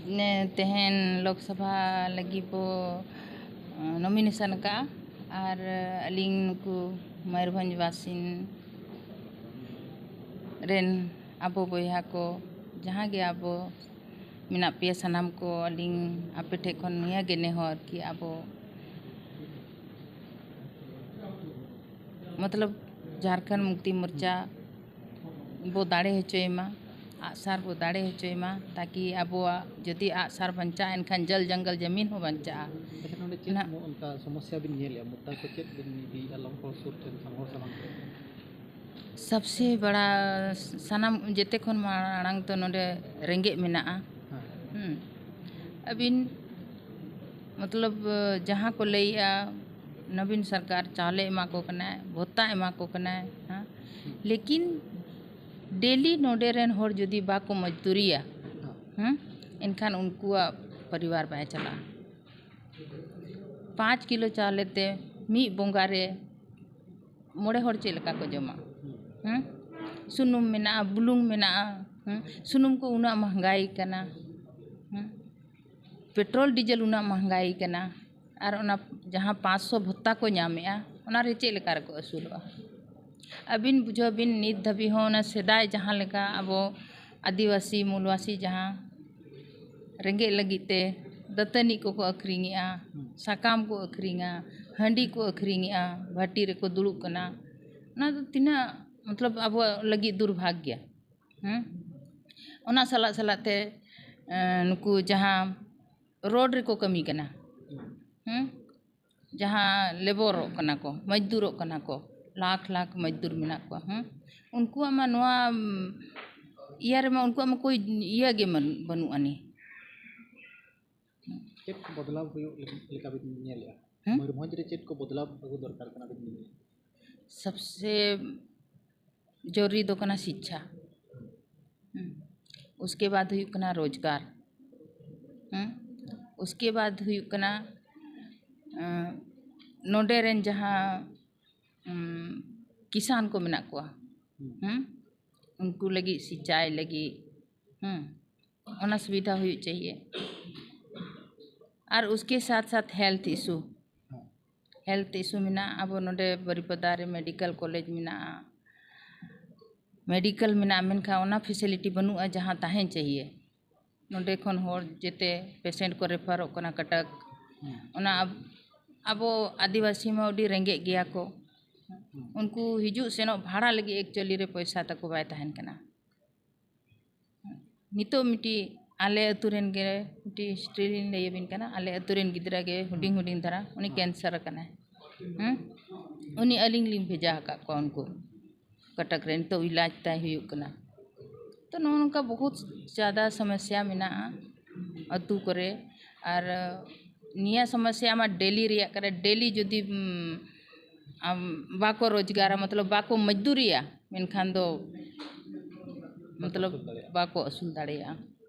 ने तेहन लोकसभा लगी बो नॉमिनेशन का और अलिंग को मयूरभंज वासिन रेन आबो बोया को जहाँ गे आबो मिना पे सनाम को अलिंग आपे ठे खन निया गे नेहर कि आबो मतलब झारखंड मुक्ति मोर्चा बो दाड़े हचोयमा आसार बो दाड़े हचोयमा ताकि आबो जदि आसार बंचा एनखान जल जंगल जमीन हो बंचा उनका समस्या बिन नेले मुद्दा को चेक बिन दी अलम को सुरठन संघोर सलाम सबसे बड़ा सनाम जेते खन मांग तो नोडे रेंगे मेना अबिन मतलब जहाँ को लैया नवीन सरकार चावले एमा को कना भत्ता एमा को कना हाँ लेकिन डेली नोडे रेन होर जुदी बाको मजदूरिया इनखान उनकुआ परिवार बाय चला 5 किलो चावले ते मी बोंगारे मोड़े होर चेलका को जमा सुनुम मेना बुलुंग मेना सुनुम को उना महंगाई कना पेट्रोल डीजल उना महंगाई कना और उना जहाँ 500 भत्ता को नामेआ उना रे चेलका को असुलवा अबिन बुझो बिन नित धबी हो ना सेदाय जहाँ लेका अबो आदिवासी मूलवासी जहाँ रेंगे लगीते दतनी को अखरींगा साकाम को अखरींगा हंडी को अखरींगा भाटी रे को दुड़ुब कना ना तो तिना मतलब अब लगी दुर्भाग्य उना सला सलाते नुकु जहाँ रोड रे को कमी कना जहाँ लेबर कना को मजदूर कना को लाख लाख मजदूर मिना को उनको आमा नोआ इयार में उनको आमा कोई इया गे बनु अनि चेक को बदलाव हुयो लेका बिन नेले मयूरभंज रे चेक को बदलाव अगु दरकार कना बिन नेले सबसे जरूरी तो कना शिक्षा उसके बाद हुई कना रोजगार उसके बाद हुई कना नोडे रेन जहाँ किसान को मिना को उनको लगी सिंचाई लगी उना सुविधा हुई चाहिए और उसके साथ साथ हेल्थ इशू मिना अब नोडे बरिपदा रे मेडिकल कॉलेज मिना मेडिकल मिना मेनखा उना फैसिलिटी बनुआ जहाँ ताहें चाहिए नोडे खन होर जेते पेशेंट को रेफर कना कटक उना अब आदिवासी में उडी रेंगे गया को उनको हिजू सेनो भाड़ा लगी एक्चुअली रे पैसा तक बाय ताहेन कना नितो मिटी आले अतुरेन गे मिटी स्ट्रीलिन ले बिन कना आले अतुरेन गिदरा गे हुडिंग हुडिंग धरा उनी कैंसर कना उनी अलिंग लिंग भेजा का को उनको कटक रेन तो इलाज ताय हुई कना तो नोनका बहुत ज़्यादा समस्या मिना अतु करे और निया समस्या में डेली रिया करे डेली जुदी बाको रोजगार मतलब बाको मजदूरिया मेनखान दो मतलब बाको असूल दाड़ेया।